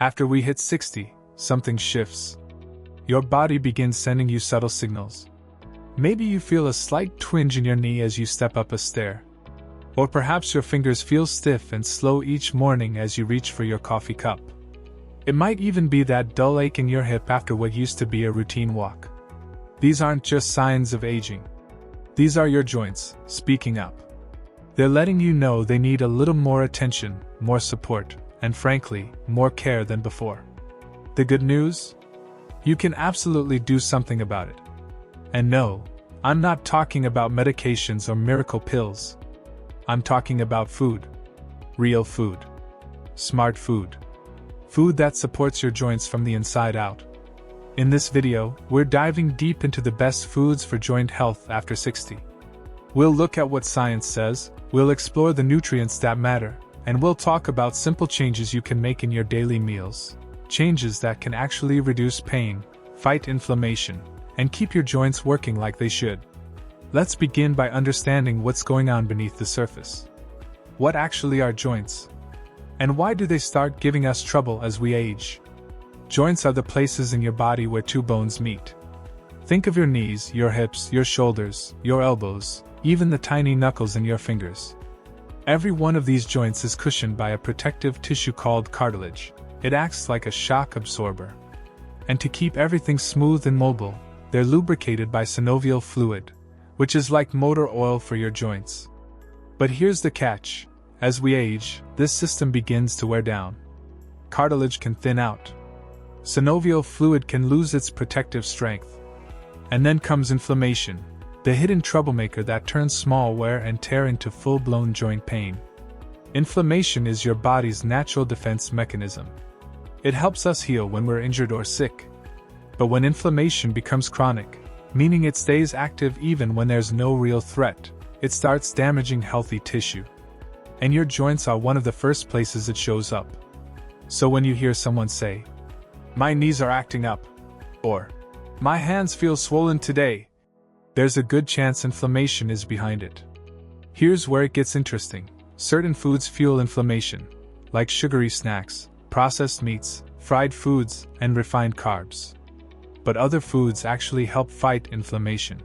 After we hit 60, something shifts. Your body begins sending you subtle signals. Maybe you feel a slight twinge in your knee as you step up a stair. Or perhaps your fingers feel stiff and slow each morning as you reach for your coffee cup. It might even be that dull ache in your hip after what used to be a routine walk. These aren't just signs of aging. These are your joints speaking up. They're letting you know they need a little more attention, more support, and frankly, more care than before. The good news? You can absolutely do something about it. And no, I'm not talking about medications or miracle pills. I'm talking about food. Real food. Smart food. Food that supports your joints from the inside out. In this video, we're diving deep into the best foods for joint health after 60. We'll look at what science says, we'll explore the nutrients that matter, and we'll talk about simple changes you can make in your daily meals. Changes that can actually reduce pain, fight inflammation, and keep your joints working like they should. Let's begin by understanding what's going on beneath the surface. What actually are joints? And why do they start giving us trouble as we age? Joints are the places in your body where two bones meet. Think of your knees, your hips, your shoulders, your elbows, even the tiny knuckles in your fingers. Every one of these joints is cushioned by a protective tissue called cartilage. It acts like a shock absorber. And to keep everything smooth and mobile, they're lubricated by synovial fluid, which is like motor oil for your joints. But here's the catch. As we age, this system begins to wear down. Cartilage can thin out. Synovial fluid can lose its protective strength. And then comes inflammation, the hidden troublemaker that turns small wear and tear into full-blown joint pain. Inflammation is your body's natural defense mechanism. It helps us heal when we're injured or sick. But when inflammation becomes chronic, meaning it stays active even when there's no real threat, it starts damaging healthy tissue. And your joints are one of the first places it shows up. So when you hear someone say, "My knees are acting up," or "My hands feel swollen today," there's a good chance inflammation is behind it. Here's where it gets interesting. Certain foods fuel inflammation, like sugary snacks, processed meats, fried foods, and refined carbs. But other foods actually help fight inflammation.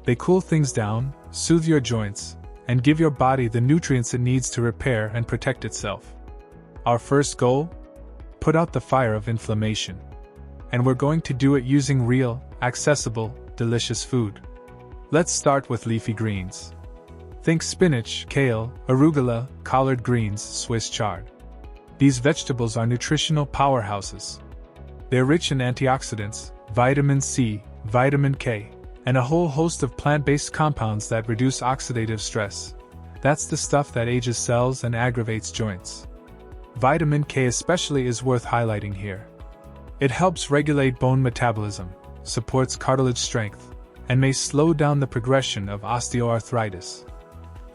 They cool things down, soothe your joints, and give your body the nutrients it needs to repair and protect itself. Our first goal? Put out the fire of inflammation. And we're going to do it using real, accessible, delicious food. Let's start with leafy greens. Think spinach, kale, arugula, collard greens, Swiss chard. These vegetables are nutritional powerhouses. They're rich in antioxidants, vitamin C, vitamin K, and a whole host of plant-based compounds that reduce oxidative stress. That's the stuff that ages cells and aggravates joints. Vitamin K especially is worth highlighting here. It helps regulate bone metabolism, supports cartilage strength, and may slow down the progression of osteoarthritis.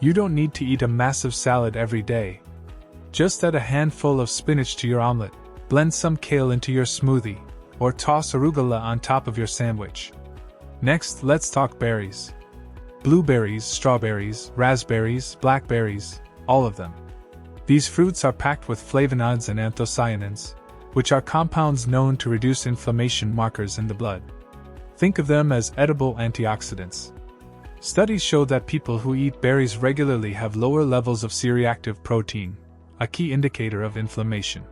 You don't need to eat a massive salad every day. Just add a handful of spinach to your omelet, blend some kale into your smoothie, or toss arugula on top of your sandwich. Next, let's talk berries. Blueberries, strawberries, raspberries, blackberries, all of them. These fruits are packed with flavonoids and anthocyanins, which are compounds known to reduce inflammation markers in the blood. Think of them as edible antioxidants. Studies show that people who eat berries regularly have lower levels of C-reactive protein, a key indicator of inflammation.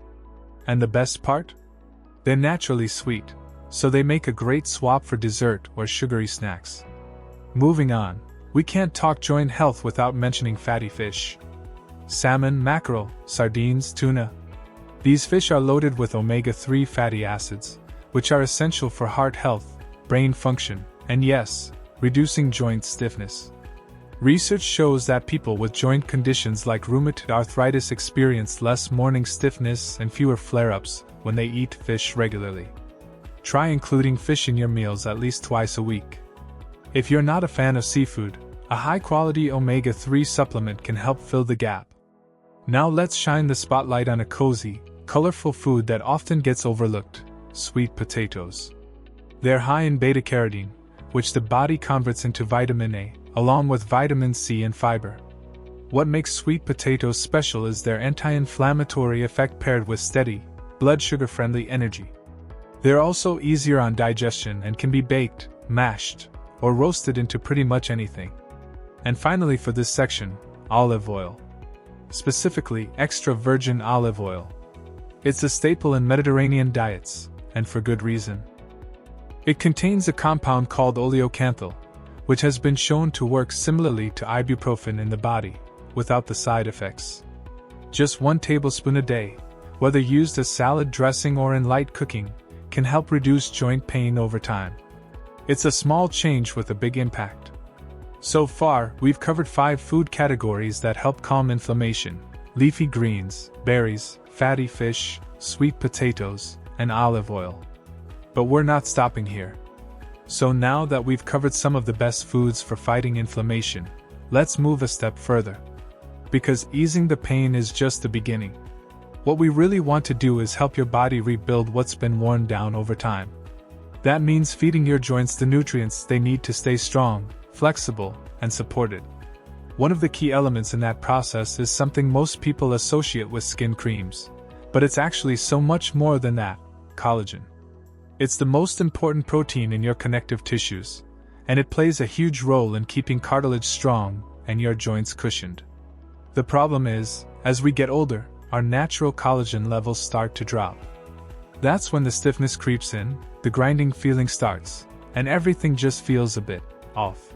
And the best part? They're naturally sweet, so they make a great swap for dessert or sugary snacks. Moving on, we can't talk joint health without mentioning fatty fish. Salmon, mackerel, sardines, tuna. These fish are loaded with omega-3 fatty acids, which are essential for heart health, brain function, and yes, reducing joint stiffness. Research shows that people with joint conditions like rheumatoid arthritis experience less morning stiffness and fewer flare-ups when they eat fish regularly. Try including fish in your meals at least twice a week. If you're not a fan of seafood, a high-quality omega-3 supplement can help fill the gap. Now let's shine the spotlight on a cozy, colorful food that often gets overlooked: sweet potatoes. They're high in beta-carotene, which the body converts into vitamin A, along with vitamin C and fiber. What makes sweet potatoes special is their anti-inflammatory effect paired with steady, blood sugar-friendly energy. They're also easier on digestion and can be baked, mashed, or roasted into pretty much anything. And finally for this section, olive oil. Specifically, extra virgin olive oil. It's a staple in Mediterranean diets, and for good reason. It contains a compound called oleocanthal, which has been shown to work similarly to ibuprofen in the body, without the side effects. Just 1 tablespoon a day, whether used as salad dressing or in light cooking, can help reduce joint pain over time. It's a small change with a big impact. So far, we've covered 5 food categories that help calm inflammation: leafy greens, berries, fatty fish, sweet potatoes, and olive oil. But we're not stopping here. So now that we've covered some of the best foods for fighting inflammation, let's move a step further. Because easing the pain is just the beginning. What we really want to do is help your body rebuild what's been worn down over time. That means feeding your joints the nutrients they need to stay strong, flexible, and supported. One of the key elements in that process is something most people associate with skin creams. But it's actually so much more than that: collagen. It's the most important protein in your connective tissues, and it plays a huge role in keeping cartilage strong and your joints cushioned. The problem is, as we get older, our natural collagen levels start to drop. That's when the stiffness creeps in, the grinding feeling starts, and everything just feels a bit off.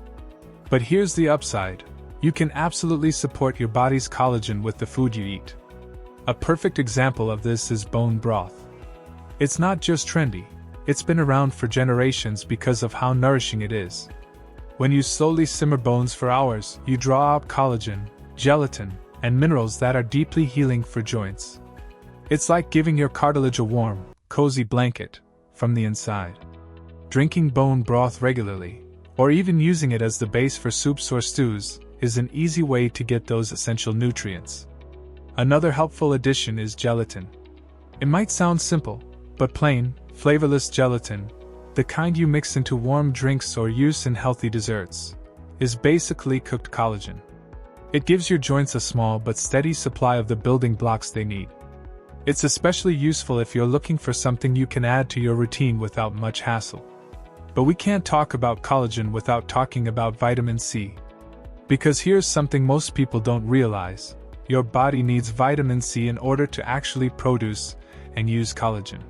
But here's the upside: you can absolutely support your body's collagen with the food you eat. A perfect example of this is bone broth. It's not just trendy, it's been around for generations because of how nourishing it is. When you slowly simmer bones for hours, you draw out collagen, gelatin, and minerals that are deeply healing for joints. It's like giving your cartilage a warm, cozy blanket from the inside. Drinking bone broth regularly, or even using it as the base for soups or stews, is an easy way to get those essential nutrients. Another helpful addition is gelatin. It might sound simple, but plain, flavorless gelatin, the kind you mix into warm drinks or use in healthy desserts, is basically cooked collagen. It gives your joints a small but steady supply of the building blocks they need. It's especially useful if you're looking for something you can add to your routine without much hassle. But we can't talk about collagen without talking about vitamin C. Because here's something most people don't realize: your body needs vitamin C in order to actually produce and use collagen.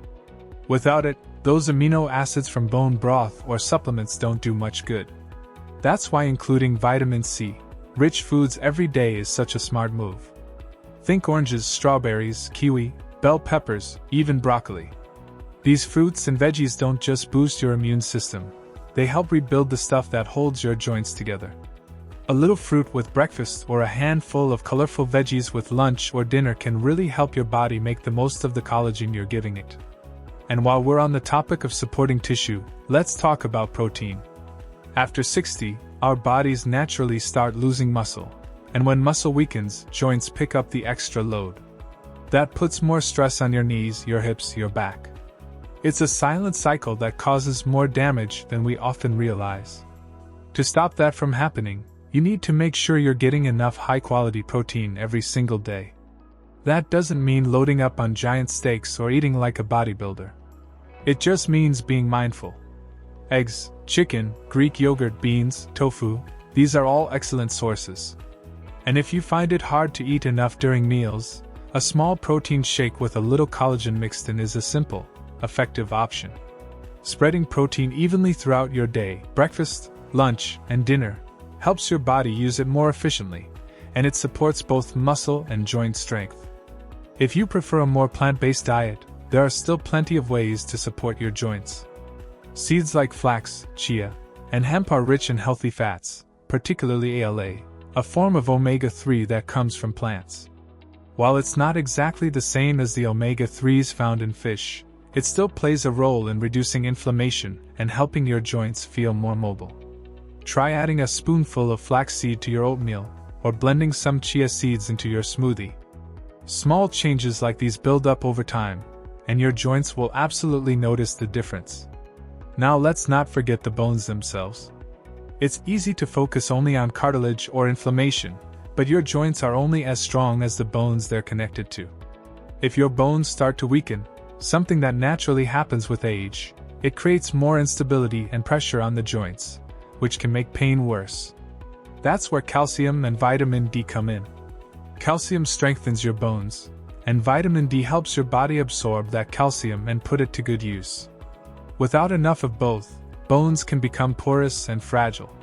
Without it, those amino acids from bone broth or supplements don't do much good. That's why including vitamin C rich foods every day is such a smart move. Think oranges, strawberries, kiwi, bell peppers, even broccoli. These fruits and veggies don't just boost your immune system, they help rebuild the stuff that holds your joints together. A little fruit with breakfast or a handful of colorful veggies with lunch or dinner can really help your body make the most of the collagen you're giving it. And while we're on the topic of supporting tissue, let's talk about protein. After 60, our bodies naturally start losing muscle, and when muscle weakens, joints pick up the extra load. That puts more stress on your knees, your hips, your back. It's a silent cycle that causes more damage than we often realize. To stop that from happening, you need to make sure you're getting enough high-quality protein every single day. That doesn't mean loading up on giant steaks or eating like a bodybuilder. It just means being mindful. Eggs, chicken, Greek yogurt, beans, tofu, these are all excellent sources. And if you find it hard to eat enough during meals, a small protein shake with a little collagen mixed in is a simple, effective option. Spreading protein evenly throughout your day, breakfast, lunch, and dinner, helps your body use it more efficiently, and it supports both muscle and joint strength. If you prefer a more plant-based diet, there are still plenty of ways to support your joints. Seeds like flax, chia, and hemp are rich in healthy fats, particularly ALA, a form of omega-3 that comes from plants. While it's not exactly the same as the omega-3s found in fish, it still plays a role in reducing inflammation and helping your joints feel more mobile. Try adding a spoonful of flaxseed to your oatmeal, or blending some chia seeds into your smoothie. Small changes like these build up over time, and your joints will absolutely notice the difference. Now let's not forget the bones themselves. It's easy to focus only on cartilage or inflammation, but your joints are only as strong as the bones they're connected to. If your bones start to weaken, something that naturally happens with age. It creates more instability and pressure on the joints, which can make pain worse. That's where calcium and vitamin D come in. Calcium strengthens your bones, and vitamin D helps your body absorb that calcium and put it to good use. Without enough of both, bones can become porous and fragile.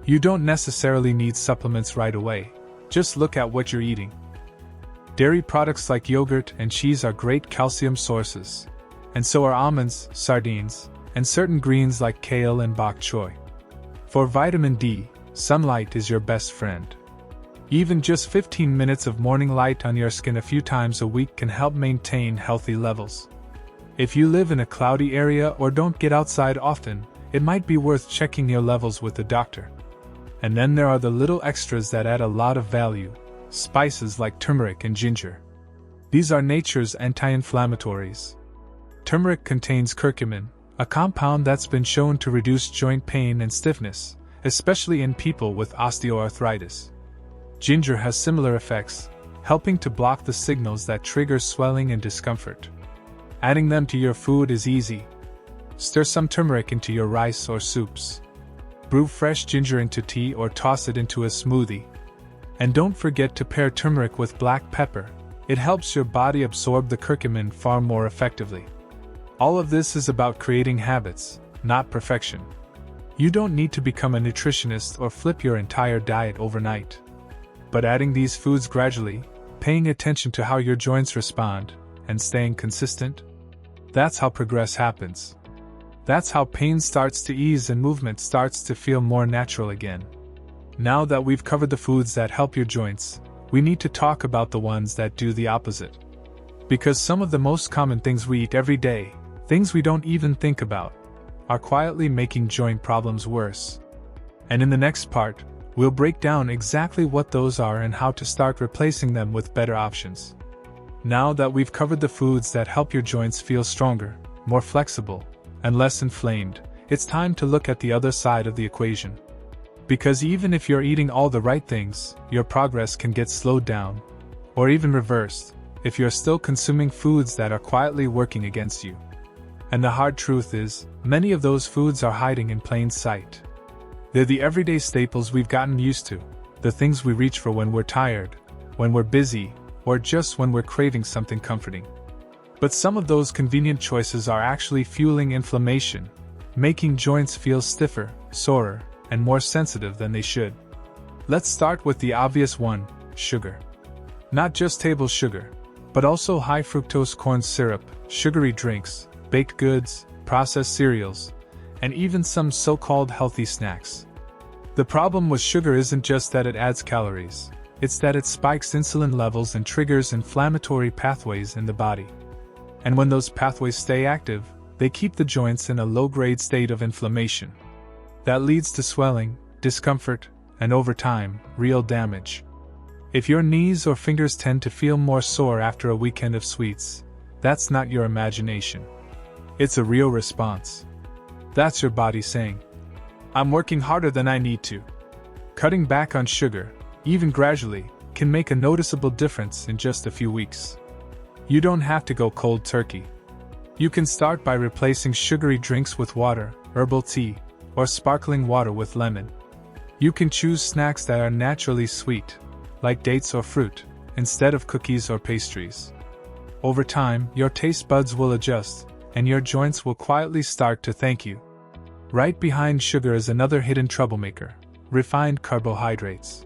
You don't necessarily need supplements right away. Just look at what you're eating. Dairy products like yogurt and cheese are great calcium sources, and so are almonds, sardines, and certain greens like kale and bok choy. For vitamin D, sunlight is your best friend. Even just 15 minutes of morning light on your skin a few times a week can help maintain healthy levels. If you live in a cloudy area or don't get outside often, it might be worth checking your levels with a doctor. And then there are the little extras that add a lot of value, spices like turmeric and ginger. These are nature's anti-inflammatories. Turmeric contains curcumin, a compound that's been shown to reduce joint pain and stiffness, especially in people with osteoarthritis. Ginger has similar effects, helping to block the signals that trigger swelling and discomfort. Adding them to your food is easy. Stir some turmeric into your rice or soups. Brew fresh ginger into tea or toss it into a smoothie. And don't forget to pair turmeric with black pepper. It helps your body absorb the curcumin far more effectively. All of this is about creating habits, not perfection. You don't need to become a nutritionist or flip your entire diet overnight. But adding these foods gradually, paying attention to how your joints respond, and staying consistent, that's how progress happens. That's how pain starts to ease and movement starts to feel more natural again. Now that we've covered the foods that help your joints, we need to talk about the ones that do the opposite. Because some of the most common things we eat every day, things we don't even think about, are quietly making joint problems worse. And in the next part, we'll break down exactly what those are and how to start replacing them with better options. Now that we've covered the foods that help your joints feel stronger, more flexible, and less inflamed, it's time to look at the other side of the equation. Because even if you're eating all the right things, your progress can get slowed down, or even reversed, if you're still consuming foods that are quietly working against you. And the hard truth is, many of those foods are hiding in plain sight. They're the everyday staples we've gotten used to, the things we reach for when we're tired, when we're busy, or just when we're craving something comforting. But some of those convenient choices are actually fueling inflammation, making joints feel stiffer, sorer, and more sensitive than they should. Let's start with the obvious one, sugar. Not just table sugar, but also high fructose corn syrup, sugary drinks, baked goods, processed cereals, and even some so-called healthy snacks. The problem with sugar isn't just that it adds calories, it's that it spikes insulin levels and triggers inflammatory pathways in the body. And when those pathways stay active, they keep the joints in a low-grade state of inflammation. That leads to swelling, discomfort, and over time, real damage. If your knees or fingers tend to feel more sore after a weekend of sweets, that's not your imagination. It's a real response. That's your body saying, "I'm working harder than I need to." Cutting back on sugar, even gradually, can make a noticeable difference in just a few weeks. You don't have to go cold turkey. You can start by replacing sugary drinks with water, herbal tea, or sparkling water with lemon. You can choose snacks that are naturally sweet, like dates or fruit, instead of cookies or pastries. Over time, your taste buds will adjust, and your joints will quietly start to thank you. Right behind sugar is another hidden troublemaker, refined carbohydrates.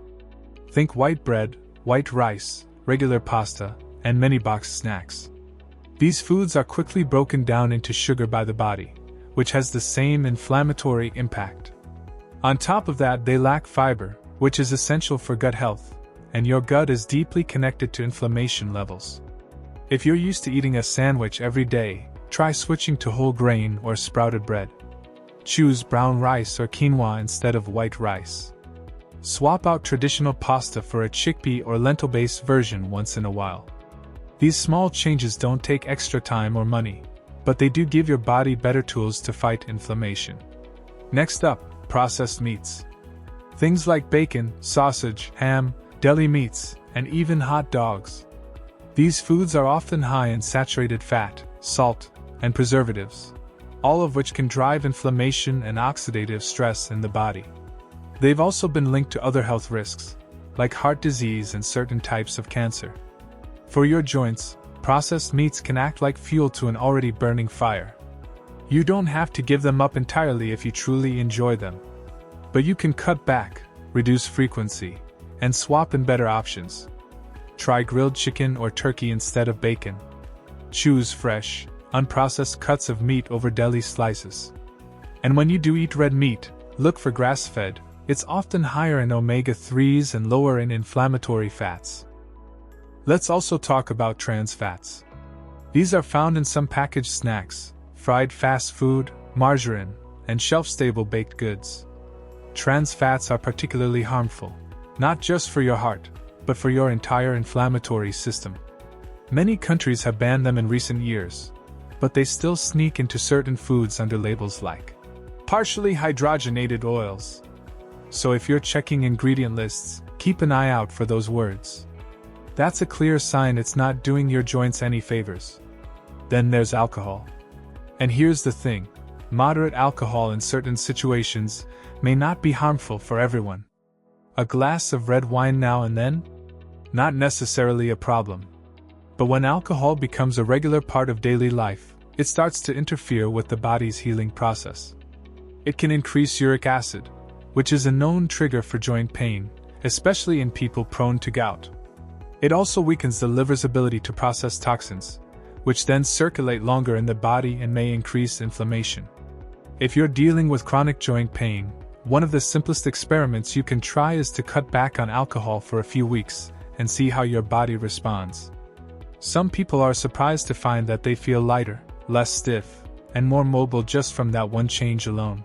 Think white bread, white rice, regular pasta, and many boxed snacks. These foods are quickly broken down into sugar by the body, which has the same inflammatory impact. On top of that, they lack fiber, which is essential for gut health, and your gut is deeply connected to inflammation levels. If you're used to eating a sandwich every day, try switching to whole grain or sprouted bread. Choose brown rice or quinoa instead of white rice. Swap out traditional pasta for a chickpea or lentil-based version once in a while. These small changes don't take extra time or money, but they do give your body better tools to fight inflammation. Next up, processed meats. Things like bacon, sausage, ham, deli meats, and even hot dogs. These foods are often high in saturated fat, salt, and preservatives, all of which can drive inflammation and oxidative stress in the body. They've also been linked to other health risks, like heart disease and certain types of cancer. For your joints, processed meats can act like fuel to an already burning fire. You don't have to give them up entirely if you truly enjoy them. But you can cut back, reduce frequency, and swap in better options. Try grilled chicken or turkey instead of bacon. Choose fresh, unprocessed cuts of meat over deli slices. And when you do eat red meat, look for grass-fed. It's often higher in omega-3s and lower in inflammatory fats. Let's also talk about trans fats. These are found in some packaged snacks, fried fast food, margarine, and shelf-stable baked goods. Trans fats are particularly harmful, not just for your heart, but for your entire inflammatory system. Many countries have banned them in recent years, but they still sneak into certain foods under labels like partially hydrogenated oils. So if you're checking ingredient lists, keep an eye out for those words. That's a clear sign it's not doing your joints any favors. Then there's alcohol. And here's the thing, moderate alcohol in certain situations may not be harmful for everyone. A glass of red wine now and then? Not necessarily a problem. But when alcohol becomes a regular part of daily life, it starts to interfere with the body's healing process. It can increase uric acid, which is a known trigger for joint pain, especially in people prone to gout. It also weakens the liver's ability to process toxins, which then circulate longer in the body and may increase inflammation. If you're dealing with chronic joint pain, one of the simplest experiments you can try is to cut back on alcohol for a few weeks and see how your body responds. Some people are surprised to find that they feel lighter, less stiff, and more mobile just from that one change alone.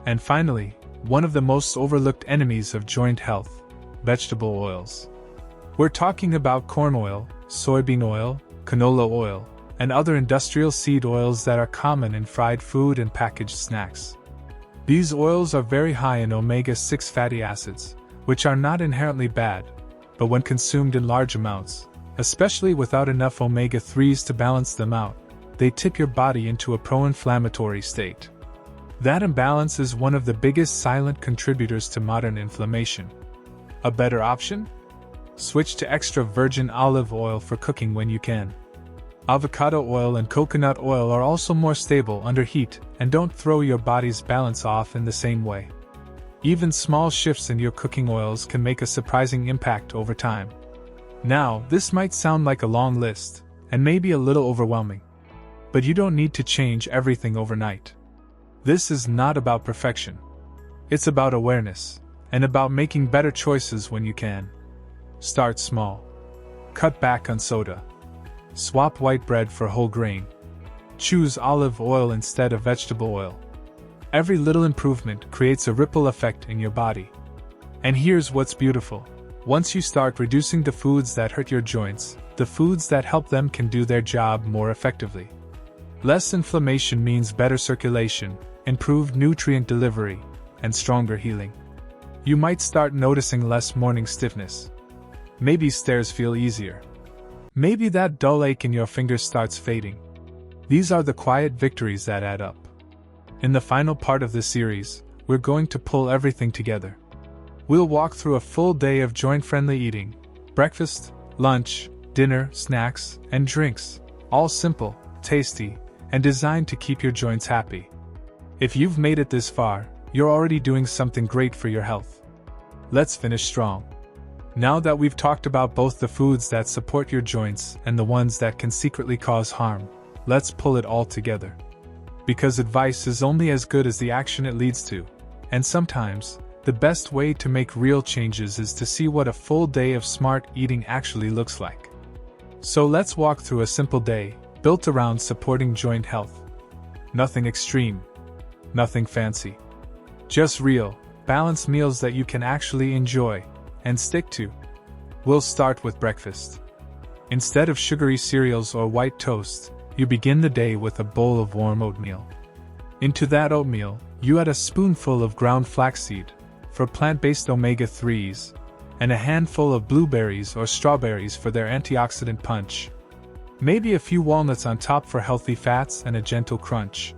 And finally, one of the most overlooked enemies of joint health, vegetable oils. We're talking about corn oil, soybean oil, canola oil, and other industrial seed oils that are common in fried food and packaged snacks. These oils are very high in omega-6 fatty acids, which are not inherently bad, but when consumed in large amounts, especially without enough omega-3s to balance them out, they tip your body into a pro-inflammatory state. That imbalance is one of the biggest silent contributors to modern inflammation. A better option? Switch to extra virgin olive oil for cooking when you can. Avocado oil and coconut oil are also more stable under heat and don't throw your body's balance off in the same way. Even small shifts in your cooking oils can make a surprising impact over time. Now, this might sound like a long list, and maybe a little overwhelming. But you don't need to change everything overnight. This is not about perfection. It's about awareness, and about making better choices when you can. Start small. Cut back on soda. Swap white bread for whole grain. Choose olive oil instead of vegetable oil. Every little improvement creates a ripple effect in your body. And here's what's beautiful. Once you start reducing the foods that hurt your joints, the foods that help them can do their job more effectively. Less inflammation means better circulation, improved nutrient delivery, and stronger healing. You might start noticing less morning stiffness. Maybe stairs feel easier. Maybe that dull ache in your fingers starts fading. These are the quiet victories that add up. In the final part of this series, we're going to pull everything together. We'll walk through a full day of joint-friendly eating: breakfast, lunch, dinner, snacks, and drinks, all simple, tasty, and designed to keep your joints happy. If you've made it this far, you're already doing something great for your health. Let's finish strong. Now that we've talked about both the foods that support your joints and the ones that can secretly cause harm, let's pull it all together. Because advice is only as good as the action it leads to, and sometimes, the best way to make real changes is to see what a full day of smart eating actually looks like. So let's walk through a simple day, built around supporting joint health. Nothing extreme. Nothing fancy. Just real, balanced meals that you can actually enjoy and stick to. We'll start with breakfast. Instead of sugary cereals or white toast, you begin the day with a bowl of warm oatmeal. Into that oatmeal, you add a spoonful of ground flaxseed for plant-based omega-3s, and a handful of blueberries or strawberries for their antioxidant punch. Maybe a few walnuts on top for healthy fats and a gentle crunch.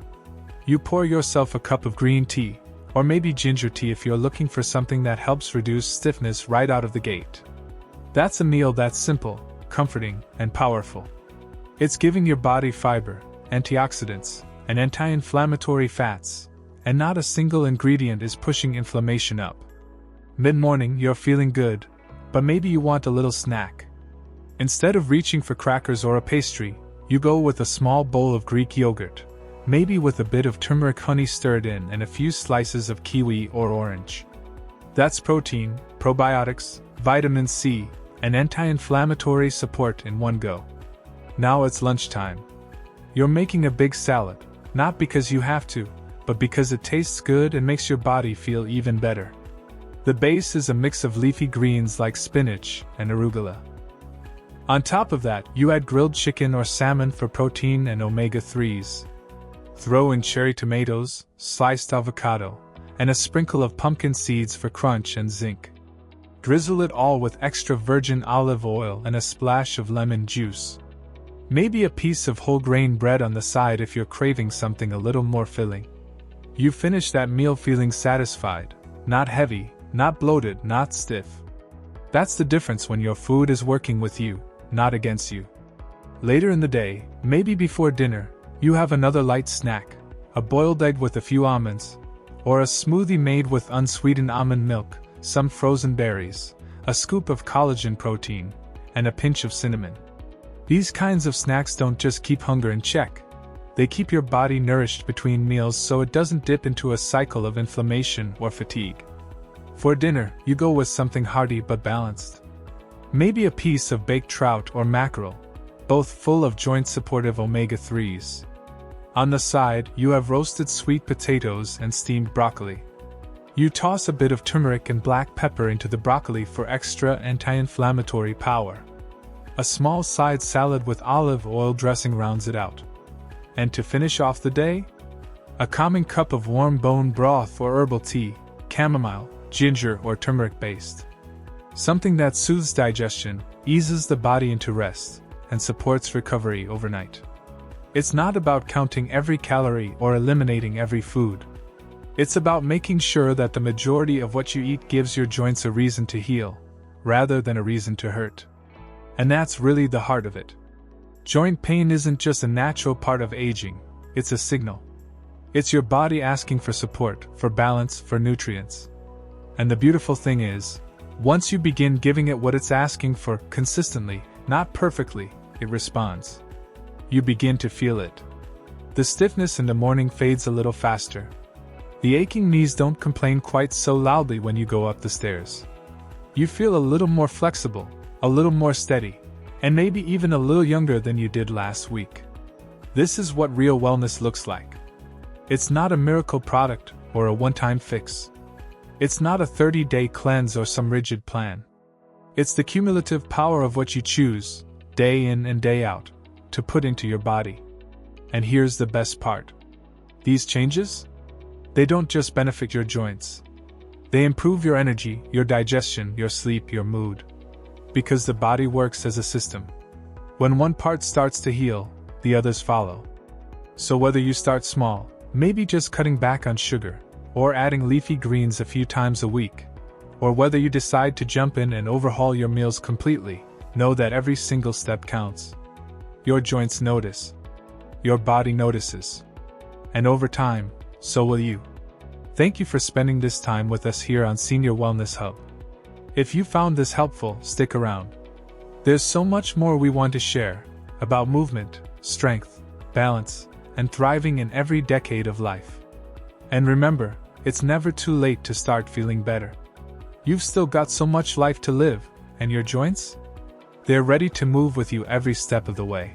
You pour yourself a cup of green tea, or maybe ginger tea if you're looking for something that helps reduce stiffness right out of the gate. That's a meal that's simple, comforting, and powerful. It's giving your body fiber, antioxidants, and anti-inflammatory fats, and not a single ingredient is pushing inflammation up. Mid-morning, you're feeling good, but maybe you want a little snack. Instead of reaching for crackers or a pastry, you go with a small bowl of Greek yogurt, maybe with a bit of turmeric honey stirred in and a few slices of kiwi or orange. That's protein, probiotics, vitamin C, and anti-inflammatory support in one go. Now it's lunchtime. You're making a big salad, not because you have to, but because it tastes good and makes your body feel even better. The base is a mix of leafy greens like spinach and arugula. On top of that, you add grilled chicken or salmon for protein and omega-3s. Throw in cherry tomatoes, sliced avocado, and a sprinkle of pumpkin seeds for crunch and zinc. Drizzle it all with extra virgin olive oil and a splash of lemon juice. Maybe a piece of whole grain bread on the side if you're craving something a little more filling. You finish that meal feeling satisfied, not heavy, not bloated, not stiff. That's the difference when your food is working with you, not against you. Later in the day, maybe before dinner, you have another light snack, a boiled egg with a few almonds, or a smoothie made with unsweetened almond milk, some frozen berries, a scoop of collagen protein, and a pinch of cinnamon. These kinds of snacks don't just keep hunger in check. They keep your body nourished between meals so it doesn't dip into a cycle of inflammation or fatigue. For dinner, you go with something hearty but balanced. Maybe a piece of baked trout or mackerel, both full of joint-supportive omega-3s. On the side, you have roasted sweet potatoes and steamed broccoli. You toss a bit of turmeric and black pepper into the broccoli for extra anti-inflammatory power. A small side salad with olive oil dressing rounds it out. And to finish off the day, a calming cup of warm bone broth or herbal tea, chamomile, ginger or turmeric based. Something that soothes digestion, eases the body into rest, and supports recovery overnight. It's not about counting every calorie or eliminating every food. It's about making sure that the majority of what you eat gives your joints a reason to heal, rather than a reason to hurt. And that's really the heart of it. Joint pain isn't just a natural part of aging, it's a signal. It's your body asking for support, for balance, for nutrients. And the beautiful thing is, once you begin giving it what it's asking for consistently, not perfectly, it responds. You begin to feel it. The stiffness in the morning fades a little faster. The aching knees don't complain quite so loudly when you go up the stairs. You feel a little more flexible, a little more steady, and maybe even a little younger than you did last week. This is what real wellness looks like. It's not a miracle product or a one-time fix. It's not a 30-day cleanse or some rigid plan. It's the cumulative power of what you choose, day in and day out, to put into your body. And here's the best part. These changes? They don't just benefit your joints. They improve your energy, your digestion, your sleep, your mood. Because the body works as a system. When one part starts to heal, the others follow. So whether you start small, maybe just cutting back on sugar, or adding leafy greens a few times a week, or whether you decide to jump in and overhaul your meals completely, know that every single step counts. Your joints notice. Your body notices. And over time, so will you. Thank you for spending this time with us here on Senior Wellness Hub. If you found this helpful, stick around. There's so much more we want to share about movement, strength, balance, and thriving in every decade of life. And remember, it's never too late to start feeling better. You've still got so much life to live, and your joints? They're ready to move with you every step of the way.